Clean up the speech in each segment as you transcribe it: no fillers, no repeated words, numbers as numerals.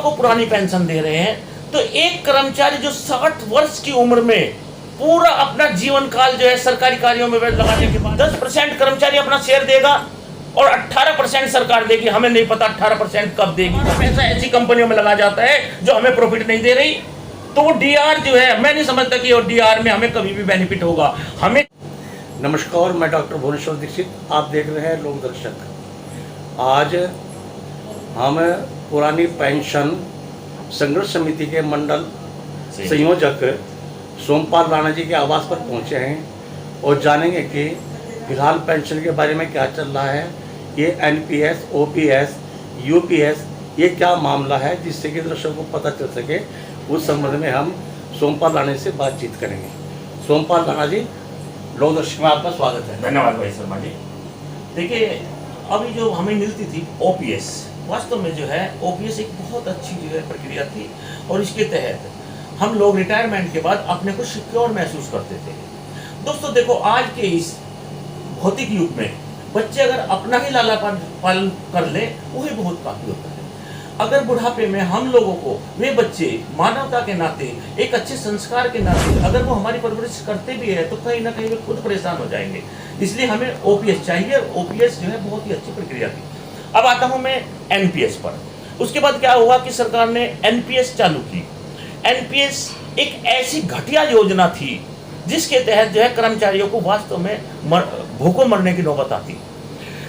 को पुरानी पेंशन दे रहे हैं, तो एक कर्मचारी जो 60 वर्ष की उम्र में पूरा अपना जीवन काल जो है सरकारी कार्यों में लगाने के बाद 10% कर्मचारी अपना शेयर देगा और 18% सरकार देगी। हमें नहीं पता 18% कब देगी। पैसा ऐसी कंपनियों में लगा जाता है जो हमें प्रॉफिट नहीं दे रही, तो वो डीआर जो है, मैं नहीं समझता कि वो डीआर में हमें कभी भी बेनिफिट होगा। हमें नमस्कार, मैं डॉक्टर भुवनेश्वर दीक्षित, आप देख रहे हैं लोकदर्शक। आज हम पुरानी पेंशन संघर्ष समिति के मंडल संयोजक सोमपाल राणा जी के आवास पर पहुंचे हैं और जानेंगे कि फिलहाल पेंशन के बारे में क्या चल रहा है, ये एनपीएस, ओपीएस, यूपीएस, ये क्या मामला है, जिससे कि दर्शकों को पता चल सके। उस संबंध में हम सोमपाल राणा से बातचीत करेंगे। सोमपाल राणा जी, लोकदर्शक में आपका स्वागत है। धन्यवाद भाई शर्मा जी। देखिए, अभी जो हमें मिलती थी ओपीएस, वास्तव में जो है ओपीएस एक बहुत अच्छी जो है प्रक्रिया थी और इसके तहत हम लोग रिटायरमेंट के बाद अपने को सिक्योर महसूस करते थे। दोस्तों देखो, आज के इस भौतिक युग में बच्चे अगर अपना ही लालन पालन कर ले, वही बहुत काफी होता है। अगर बुढ़ापे में हम लोगों को वे बच्चे मानवता के नाते, एक अच्छे संस्कार के नाते अगर वो हमारी परवरिश करते भी है, तो कहीं ना कहीं वे खुद परेशान हो जाएंगे। इसलिए हमें ओपीएस चाहिए और ओपीएस जो है बहुत ही अच्छी प्रक्रिया थी। अब आता हूं मैं एनपीएस पर। उसके बाद क्या हुआ कि सरकार ने एनपीएस चालू की। एनपीएस एक ऐसी घटिया योजना थी जिसके तहत जो है कर्मचारियों को वास्तव में भूखों मरने की नौबत आती।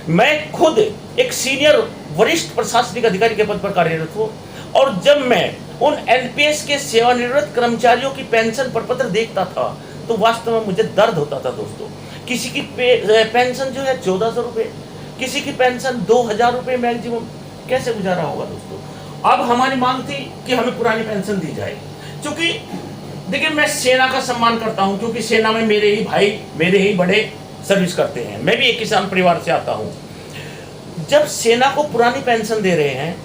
मैं खुद एक सीनियर वरिष्ठ प्रशासनिक अधिकारी के पद पर कार्यरत हूँ और जब मैं उन एनपीएस के सेवानिवृत्त कर्मचारियों की पेंशन प्रपत्र देखता था तो वास्तव में मुझे दर्द होता था। दोस्तों, किसी की पेंशन जो है 1400 रुपये, किसी की पेंशन 2000 रुपये मैक्सिमम, कैसे गुजारा होगा दोस्तों। अब हमारी मांग थी कि हमें पुरानी पेंशन दी जाए। क्योंकि देखिए, मैं सेना का सम्मान करता हूं, क्योंकि सेना में मेरे ही भाई, मेरे ही बड़े सर्विस करते हैं। मैं भी एक किसान परिवार से आता हूं। जब सेना को पुरानी पेंशन दे रहे हैं,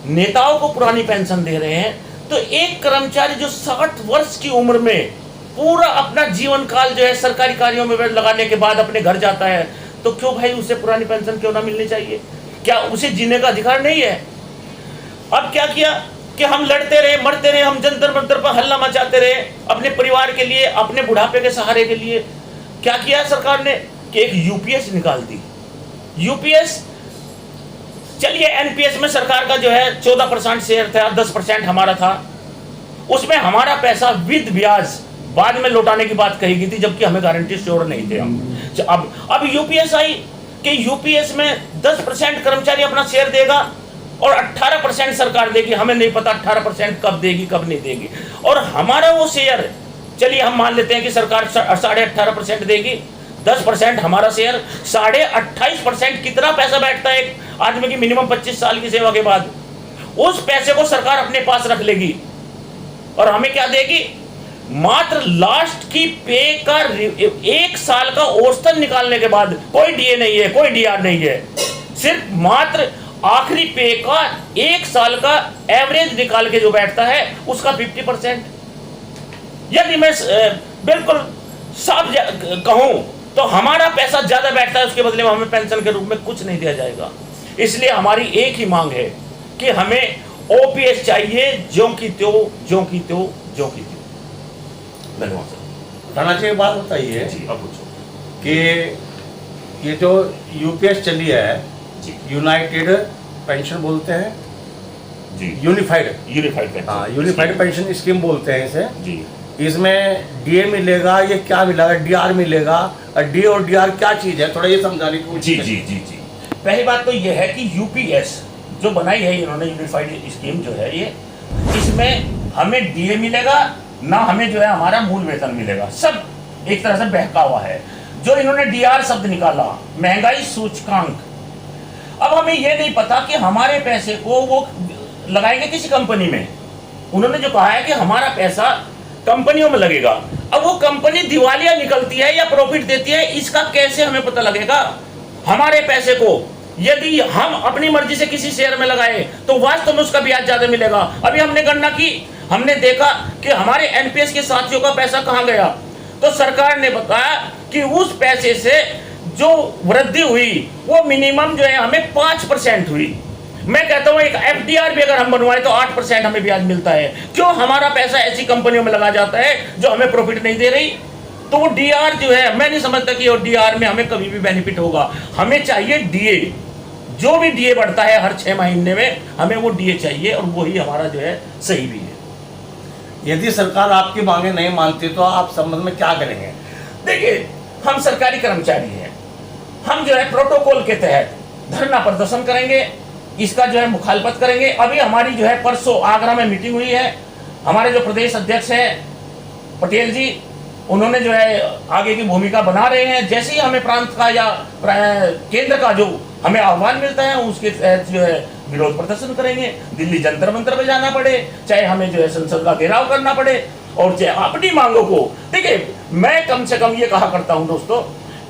नेताओं को पुरानी पेंशन दे रहे हैं, तो एक कर्मचारी जो 60 वर्ष की उम्र में पूरा अपना जीवन काल जो है सरकारी कार्यों में लगाने के बाद अपने घर जाता है, तो क्यों भाई उसे पुरानी पेंशन क्यों ना मिलनी चाहिए? क्या उसे जीने का अधिकार नहीं है? अब क्या किया कि हम लड़ते रहे, मरते रहे, हम जंतर मंतर पर हल्ला मचाते रहे अपने परिवार के लिए, अपने बुढ़ापे के सहारे के लिए। क्या किया सरकार ने कि एक यूपीएस निकाल दी। यूपीएस, चलिए एनपीएस में सरकार का जो है 14% शेयर था, 10% हमारा था। उसमें हमारा पैसा विद ब्याज बाद में लौटाने की बात कही गई थी, जबकि हमें गारंटी श्योर नहीं थे हम। अब यूपीएस आई कि यूपीएस में 10% कर्मचारी अपना शेयर देगा और 18% सरकार देगी। हमें नहीं पता 18% कब देगी, कब नहीं देगी। और हमारा वो शेयर, चलिए हम मान लेते हैं कि सरकार 18.5% देगी, 10% हमारा शेयर, 28.5%। कितना पैसा बैठता है एक आदमी की मिनिमम 25 साल की सेवा के बाद? उस पैसे को सरकार अपने पास रख लेगी और हमें क्या देगी? मात्र लास्ट की पे का 1 साल का औसतन निकालने के बाद, कोई डीए नहीं है, कोई डीआर नहीं है, सिर्फ मात्र आखिरी पे का 1 साल का एवरेज निकाल के जो बैठता है उसका 50%। यदि मैं बिल्कुल साफ कहूं तो हमारा पैसा ज्यादा बैठता है, उसके बदले में हमें पेंशन के रूप में कुछ नहीं दिया जाएगा। इसलिए हमारी एक ही मांग है कि हमें ओपीएस चाहिए, ज्यों की त्यों, ज्यों की त्यों, ज्यों की त्यों। धन्यवाद। राणा जी, एक बात बताइए जी, अब पूछो कि ये जो यूपीएस चली है, यूनाइटेड पेंशन बोलते हैं जी, यूनिफाइड पेंशन, हाँ, यूनिफाइड पेंशन स्कीम बोलते हैं इसे जी। इसमें डीए मिलेगा, ये क्या मिलेगा? डीआर मिलेगा। और डी और डीआर क्या चीज़ है, थोड़ा ये समझाने की कोशिश जी जी जी जी। पहली बात तो ये है कि यूपीएस जो बनाई है इन्होंने, यूनिफाइड स्कीम जो है ये, इसमें हमें डीए मिलेगा ना, हमें जो है हमारा मूल वेतन मिलेगा। सब एक तरह से बहकावा है। जो इन्होंने डीआर शब्द निकाला, महंगाई सूचकांक, अब हमें ये नहीं पता कि हमारे पैसे को वो लगाएंगे किसी कंपनी में। उन्होंने जो कहा है कि हमारा पैसा कंपनियों में लगेगा। अब वो कंपनी दिवालिया निकलती है या प्रॉफिट देती है, इसका कैसे हमें पता लगेगा? हमारे पैसे को यदि हम अपनी मर्जी से किसी शेयर में लगाए तो वास्तव में उसका ब्याज ज्यादा मिलेगा। अभी हमने गणना की, हमने देखा कि हमारे एनपीएस के साथियों का पैसा कहां गया, तो सरकार ने बताया कि उस पैसे से जो वृद्धि हुई वो मिनिमम जो है हमें 5% हुई। मैं कहता हूँ एक एफडीआर भी अगर हम बनवाएं तो 8% हमें ब्याज मिलता है। क्यों हमारा पैसा ऐसी कंपनियों में लगा जाता है जो हमें प्रॉफिट नहीं दे रही? तो वो डीआर जो है, मैं नहीं समझता कि वो डीआर में हमें कभी भी बेनिफिट होगा। हमें चाहिए डीए, जो भी डीए बढ़ता है हर 6 महीने में हमें वो डीए चाहिए, और वही हमारा जो है सही भी है। यदि सरकार आपकी मांगे नहीं मानती तो आप संबंध में क्या करेंगे? देखिए, हम सरकारी कर्मचारी हैं, हम जो है प्रोटोकॉल के तहत धरना प्रदर्शन करेंगे, इसका जो है मुखालफत करेंगे। अभी हमारी जो है परसों आगरा में मीटिंग हुई है, हमारे जो प्रदेश अध्यक्ष हैं पटेल जी, उन्होंने जो है आगे की भूमिका बना रहे हैं। जैसे ही हमें प्रांत का या केंद्र का जो हमें आह्वान मिलता है उसके तहत जो है विरोध प्रदर्शन करेंगे। दिल्ली जंतर मंतर पे जाना पड़े, चाहे हमें जो है संसद का घेराव करना पड़े, और चाहे अपनी मांगों को। देखिए, मैं कम से कम ये कहा करता हूं दोस्तों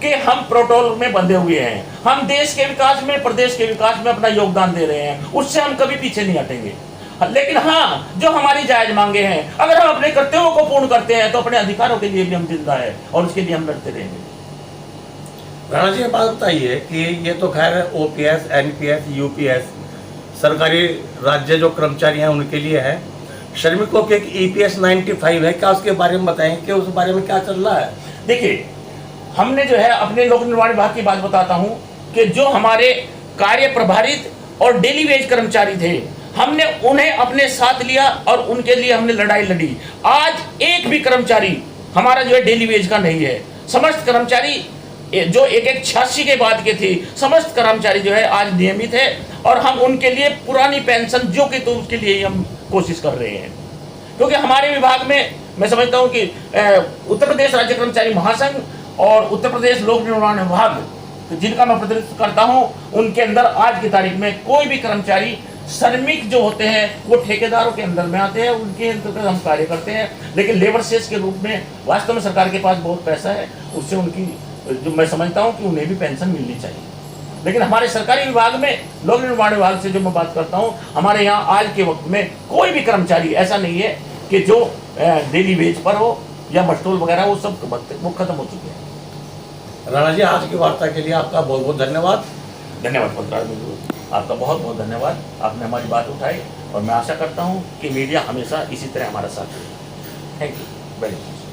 कि हम प्रोटोकॉल में बंधे हुए हैं, हम देश के विकास में, प्रदेश के विकास में अपना योगदान दे रहे हैं, उससे हम कभी पीछे नहीं हटेंगे। लेकिन हाँ, जो हमारी जायज मांगे हैं, अगर हम अपने कर्तव्यों को पूर्ण करते हैं तो अपने अधिकारों के लिए भी हम जिंदा है, और उसके लिए हम लड़ते रहेंगे। राणा जी, बात बताइए कि ये तो खैर ओपीएस, एनपीएस, यूपीएस सरकारी राज्य जो कर्मचारी हैं उनके लिए है। श्रमिकों के एक ईपीएस 95 है, क्या उसके बारे में बताएं कि उस बारे में क्या चल रहा है? देखिए, हमने जो है अपने लोक निर्माण विभाग की बात बताता हूं कि जो हमारे कार्य प्रभारित और डेली वेज कर्मचारी थे, हमने उन्हें अपने साथ लिया और उनके लिए हमने लड़ाई लड़ी। आज एक भी कर्मचारी हमारा जो है डेली वेज का नहीं है। समस्त कर्मचारी जो एक 86 के बाद के थे, समस्त कर्मचारी जो है आज नियमित है, और हम उनके लिए पुरानी पेंशन जो कि तो उसके लिए हम कोशिश कर रहे हैं। क्योंकि हमारे विभाग में मैं समझता हूं कि उत्तर प्रदेश राज्य कर्मचारी महासंघ और उत्तर प्रदेश लोक निर्माण विभाग, जिनका मैं प्रतिनिधित्व करता हूं, उनके अंदर आज की तारीख में कोई भी कर्मचारी, श्रमिक जो होते हैं वो ठेकेदारों के अंदर में आते हैं, उनके अंतर्गत हम कार्य करते हैं। लेकिन लेबर सेस के रूप में वास्तव में सरकार के पास बहुत पैसा है, उससे उनकी जो मैं समझता हूं कि उन्हें भी पेंशन मिलनी चाहिए। लेकिन हमारे सरकारी विभाग में, लोक निर्माण विभाग से जो मैं बात करता हूं, हमारे यहाँ आज के वक्त में कोई भी कर्मचारी ऐसा नहीं है कि जो डेली वेज पर हो या मस्टोल वगैरह, वो सब वो खत्म हो चुके हैं। राणा जी, आज की वार्ता के लिए आपका बहुत बहुत धन्यवाद। धन्यवाद पत्रकार मित्र, आपका बहुत बहुत धन्यवाद। आपने हमारी बात उठाई, और मैं आशा करता हूँ कि मीडिया हमेशा इसी तरह हमारा साथ देगा। Thank you very much.